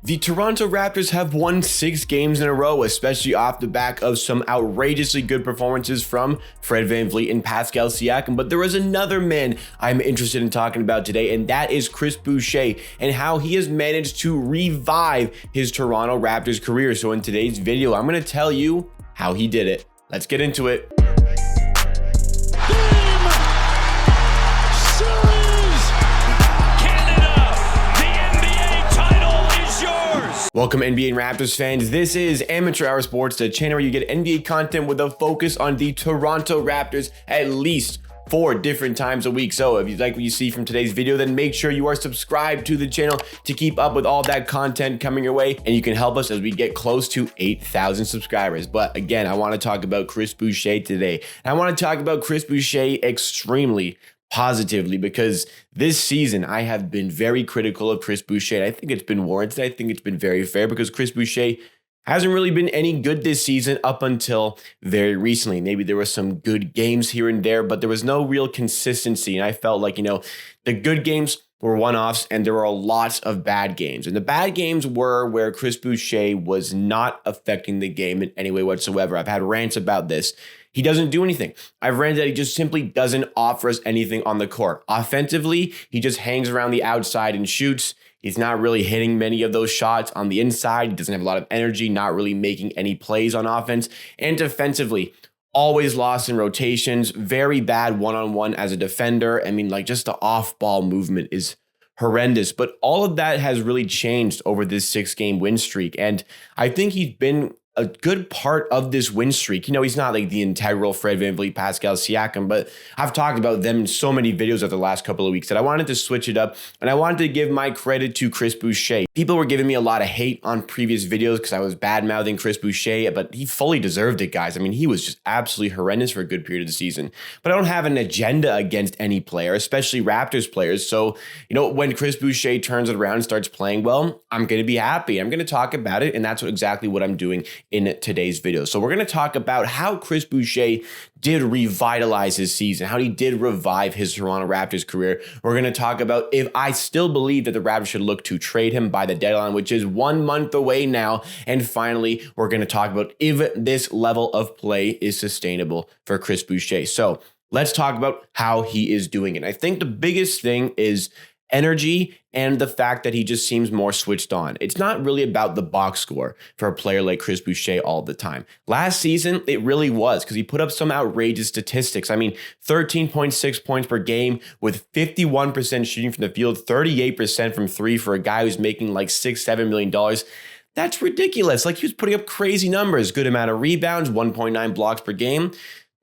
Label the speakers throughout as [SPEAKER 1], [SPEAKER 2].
[SPEAKER 1] The Toronto Raptors have won 6 games in a row, especially off the back of some outrageously good performances from Fred VanVleet and Pascal Siakam. But there is another man I'm interested in talking about today, and that is Chris Boucher and how he has managed to revive his Toronto Raptors career. So in today's video, I'm going to tell you how he did it. Let's get into it. Welcome NBA and Raptors fans. This is Amateur Hour Sports, the channel where you get NBA content with a focus on the Toronto Raptors at least 4 different times a week. So if you like what you see from today's video, then make sure you are subscribed to the channel to keep up with all that content coming your way, and you can help us as we get close to 8,000 subscribers. But again, I want to talk about Chris Boucher today. And I want to talk about Chris Boucher extremely positively, because this season I have been very critical of Chris Boucher, and I think it's been warranted. I think it's been very fair, because Chris Boucher hasn't really been any good this season up until very recently. Maybe there were some good games here and there, but there was no real consistency. And I felt like, the good games were one-offs and there were lots of bad games. And the bad games were where Chris Boucher was not affecting the game in any way whatsoever. I've had rants about this. He doesn't do anything. I've ranted that he just simply doesn't offer us anything on the court. Offensively, he just hangs around the outside and shoots. He's not really hitting many of those shots on the inside. He doesn't have a lot of energy, not really making any plays on offense. And defensively, always lost in rotations, very bad one-on-one as a defender. I mean, just the off-ball movement is horrendous. But all of that has really changed over this 6-game win streak. And I think he's been a good part of this win streak. He's not like the integral Fred VanVleet, Pascal Siakam, but I've talked about them in so many videos over the last couple of weeks that I wanted to switch it up, and I wanted to give my credit to Chris Boucher. People were giving me a lot of hate on previous videos because I was bad-mouthing Chris Boucher, but he fully deserved it, guys. I mean, he was just absolutely horrendous for a good period of the season. But I don't have an agenda against any player, especially Raptors players. So, when Chris Boucher turns it around and starts playing well, I'm going to be happy. I'm going to talk about it, and that's exactly what I'm doing in today's video. So we're going to talk about how Chris Boucher did revitalize his season, how he did revive his Toronto Raptors career. We're going to talk about if I still believe that the Raptors should look to trade him by the deadline, which is 1 month away now. And finally, we're going to talk about if this level of play is sustainable for Chris Boucher. So let's talk about how he is doing it. I think the biggest thing is energy and the fact that he just seems more switched on. It's not really about the box score for a player like Chris Boucher all the time. Last season, it really was, because he put up some outrageous statistics. I mean, 13.6 points per game with 51% shooting from the field, 38% from 3 for a guy who's making like $6-7 million. That's ridiculous. He was putting up crazy numbers, good amount of rebounds, 1.9 blocks per game.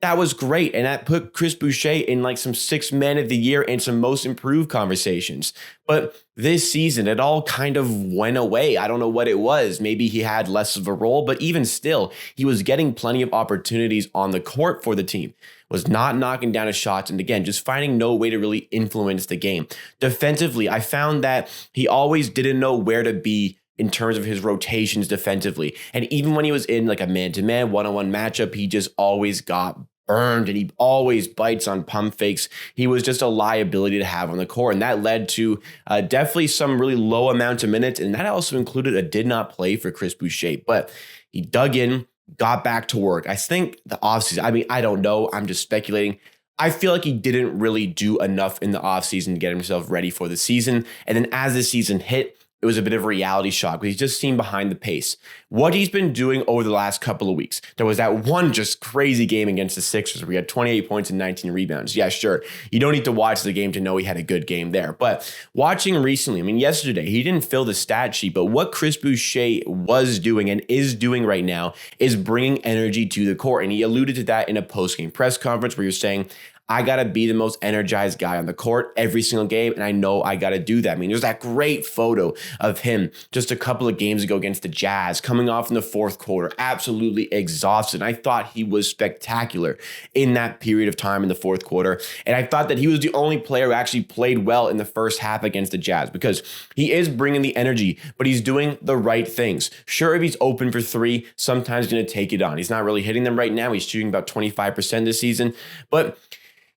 [SPEAKER 1] That was great, and that put Chris Boucher in some 6th man of the year and some most improved conversations. But this season, it all kind of went away. I don't know what it was. Maybe he had less of a role, but even still, he was getting plenty of opportunities on the court for the team, was not knocking down his shots, and again, just finding no way to really influence the game. Defensively, I found that he always didn't know where to be in terms of his rotations defensively. And even when he was in a man-to-man, one-on-one matchup, he just always got burned, and he always bites on pump fakes. He was just a liability to have on the court, and that led to definitely some really low amounts of minutes, and that also included a did not play for Chris Boucher. But he dug in, got back to work. I think the offseason, I don't know, I'm just speculating. I feel like he didn't really do enough in the offseason to get himself ready for the season. And then as the season hit, it was a bit of a reality shock, because he just seemed behind the pace. What he's been doing over the last couple of weeks, there was that one just crazy game against the Sixers where he had 28 points and 19 rebounds. Yeah, sure. You don't need to watch the game to know he had a good game there. But watching recently, yesterday, he didn't fill the stat sheet, but what Chris Boucher was doing and is doing right now is bringing energy to the court. And he alluded to that in a post-game press conference where he was saying, I got to be the most energized guy on the court every single game, and I know I got to do that. There's that great photo of him just a couple of games ago against the Jazz, coming off in the 4th quarter, absolutely exhausted. I thought he was spectacular in that period of time in the 4th quarter, and I thought that he was the only player who actually played well in the first half against the Jazz, because he is bringing the energy, but he's doing the right things. Sure, if he's open for 3, sometimes he's going to take it on. He's not really hitting them right now. He's shooting about 25% this season, but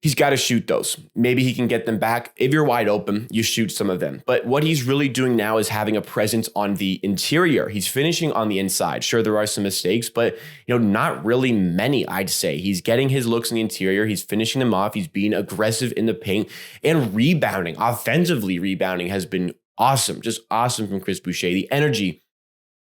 [SPEAKER 1] He's got to shoot those. Maybe he can get them back. If you're wide open, you shoot some of them. But what he's really doing now is having a presence on the interior. He's finishing on the inside. Sure, there are some mistakes, but not really many, I'd say. He's getting his looks in the interior. He's finishing them off. He's being aggressive in the paint and rebounding. Offensively rebounding has been awesome. Just awesome from Chris Boucher. The energy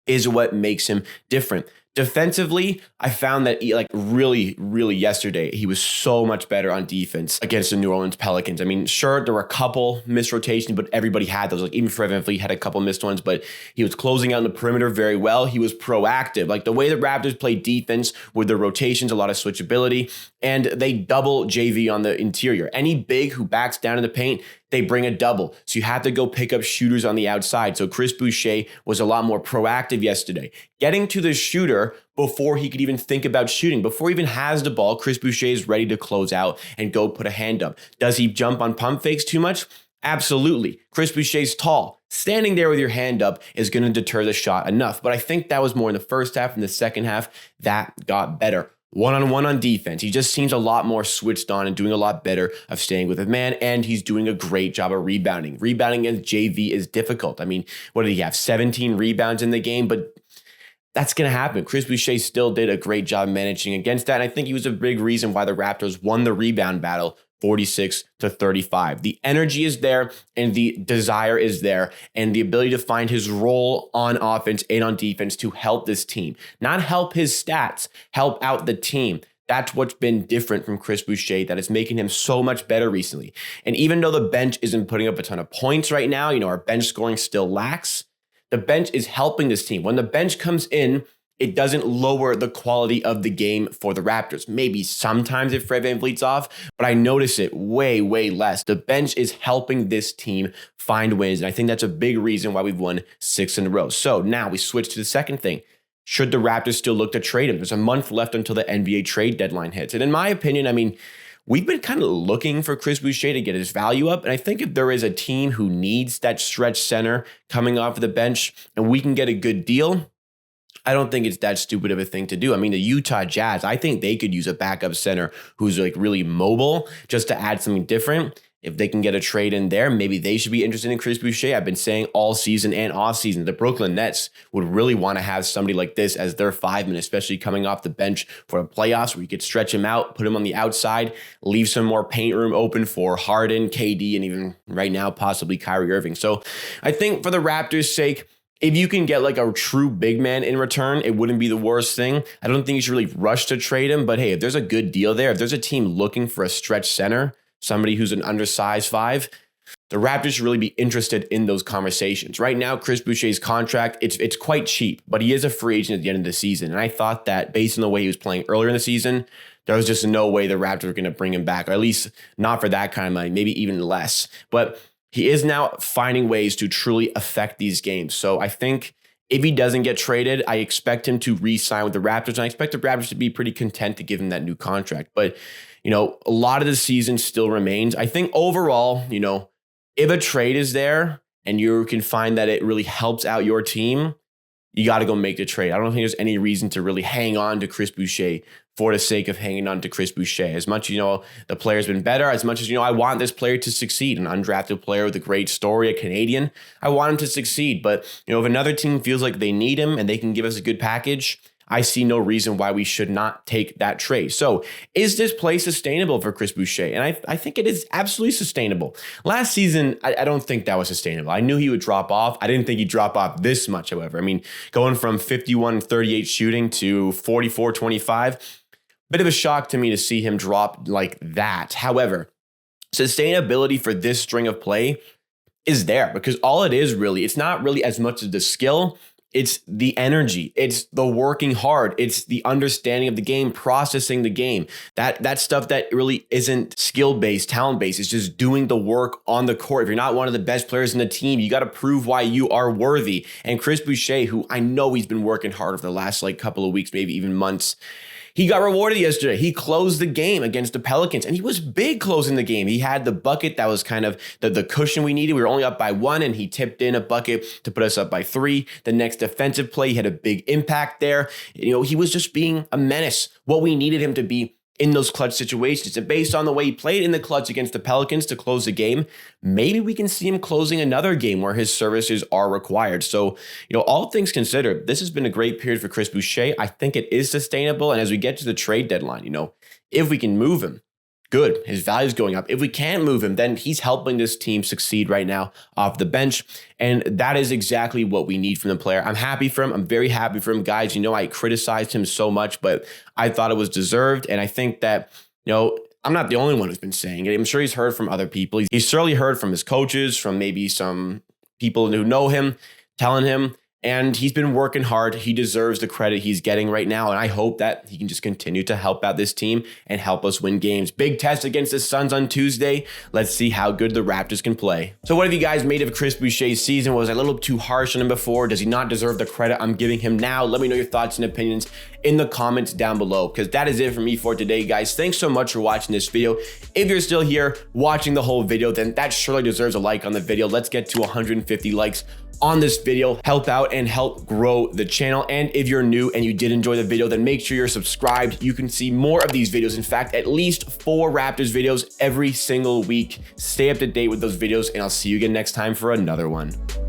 [SPEAKER 1] is what makes him different. Defensively, I found that really yesterday, he was so much better on defense against the New Orleans Pelicans. I mean, sure, there were a couple missed rotations, but everybody had those. Like even Fred VanVleet had a couple missed ones, but he was closing out in the perimeter very well. He was proactive. Like the way the Raptors play defense with their rotations, a lot of switchability, and they double JV on the interior. Any big who backs down in the paint, they bring a double. So you have to go pick up shooters on the outside. So Chris Boucher was a lot more proactive yesterday, getting to the shooter before he could even think about shooting. Before he even has the ball, Chris Boucher is ready to close out and go put a hand up. Does he jump on pump fakes too much? Absolutely. Chris Boucher's tall. Standing there with your hand up is going to deter the shot enough. But I think that was more in the first half. In the second half, that got better. One-on-one on defense. He just seems a lot more switched on and doing a lot better of staying with a man, and he's doing a great job of rebounding. Rebounding against JV is difficult. I mean, what did he have? 17 rebounds in the game, but that's going to happen. Chris Boucher still did a great job managing against that, and I think he was a big reason why the Raptors won the rebound battle 46-35. The energy is there and the desire is there and the ability to find his role on offense and on defense to help this team. Not help his stats, help out the team. That's what's been different from Chris Boucher that is making him so much better recently. And even though the bench isn't putting up a ton of points right now, our bench scoring still lacks, the bench is helping this team. When the bench comes in, it doesn't lower the quality of the game for the Raptors. Maybe sometimes if Fred VanVleet's off, but I notice it way less. The bench is helping this team find wins, and I think that's a big reason why we've won 6 in a row. So now we switch to the second thing. Should the Raptors still look to trade him? There's a month left until the NBA trade deadline hits. And in my opinion, I mean, we've been kind of looking for Chris Boucher to get his value up. And I think if there is a team who needs that stretch center coming off the bench and we can get a good deal, I don't think it's that stupid of a thing to do. I mean, the Utah Jazz, I think they could use a backup center who's really mobile just to add something different. If they can get a trade in there, maybe they should be interested in Chris Boucher. I've been saying all season and off season, the Brooklyn Nets would really want to have somebody like this as their 5-man, especially coming off the bench for the playoffs where you could stretch him out, put him on the outside, leave some more paint room open for Harden, KD, and even right now, possibly Kyrie Irving. So I think for the Raptors' sake, if you can get a true big man in return, it wouldn't be the worst thing. I don't think you should really rush to trade him, but hey, if there's a good deal there, if there's a team looking for a stretch center, somebody who's an undersized 5, the Raptors should really be interested in those conversations. Right now, Chris Boucher's contract, it's quite cheap, but he is a free agent at the end of the season. And I thought that based on the way he was playing earlier in the season, there was just no way the Raptors were going to bring him back, or at least not for that kind of money, maybe even less. But he is now finding ways to truly affect these games. So I think if he doesn't get traded, I expect him to re-sign with the Raptors. And I expect the Raptors to be pretty content to give him that new contract. But, a lot of the season still remains. I think overall, if a trade is there and you can find that it really helps out your team, you got to go make the trade. I don't think there's any reason to really hang on to Chris Boucher for the sake of hanging on to Chris Boucher. As much as, the player's been better, as much as, I want this player to succeed, an undrafted player with a great story, a Canadian, I want him to succeed. But, if another team feels like they need him and they can give us a good package, I see no reason why we should not take that trade. So is this play sustainable for Chris Boucher? And I think it is absolutely sustainable. Last season, I don't think that was sustainable. I knew he would drop off. I didn't think he'd drop off this much, however. I mean, going from 51-38 shooting to 44-25, bit of a shock to me to see him drop like that. However, sustainability for this string of play is there because all it is really, it's not really as much as the skill. It's the energy. It's the working hard. It's the understanding of the game, processing the game. That stuff that really isn't skill-based, talent-based. It's just doing the work on the court. If you're not one of the best players in the team, you got to prove why you are worthy. And Chris Boucher, who I know he's been working hard over the last couple of weeks, maybe even months, he got rewarded yesterday. He closed the game against the Pelicans, and he was big closing the game. He had the bucket that was kind of the cushion we needed. We were only up by 1, and he tipped in a bucket to put us up by 3. The next defensive play, he had a big impact there. He was just being a menace, what we needed him to be in those clutch situations. And based on the way he played in the clutch against the Pelicans to close the game, maybe we can see him closing another game where his services are required. So, all things considered, this has been a great period for Chris Boucher. I think it is sustainable. And as we get to the trade deadline, if we can move him, good. His value is going up. If we can't move him, then he's helping this team succeed right now off the bench. And that is exactly what we need from the player. I'm happy for him. I'm very happy for him. Guys, I criticized him so much, but I thought it was deserved. And I think that, I'm not the only one who's been saying it. I'm sure he's heard from other people. He's certainly heard from his coaches, from maybe some people who know him, telling him. And he's been working hard. He deserves the credit he's getting right now. And I hope that he can just continue to help out this team and help us win games. Big test against the Suns on Tuesday. Let's see how good the Raptors can play. So what have you guys made of Chris Boucher's season? Was I a little too harsh on him before? Does he not deserve the credit I'm giving him now? Let me know your thoughts and opinions in the comments down below, because that is it for me for today, guys. Thanks so much for watching this video. If you're still here watching the whole video, then that surely deserves a like on the video. Let's get to 150 likes on this video, help out and help grow the channel. And if you're new and you did enjoy the video, then make sure you're subscribed. You can see more of these videos. In fact, at least 4 Raptors videos every single week. Stay up to date with those videos, and I'll see you again next time for another one.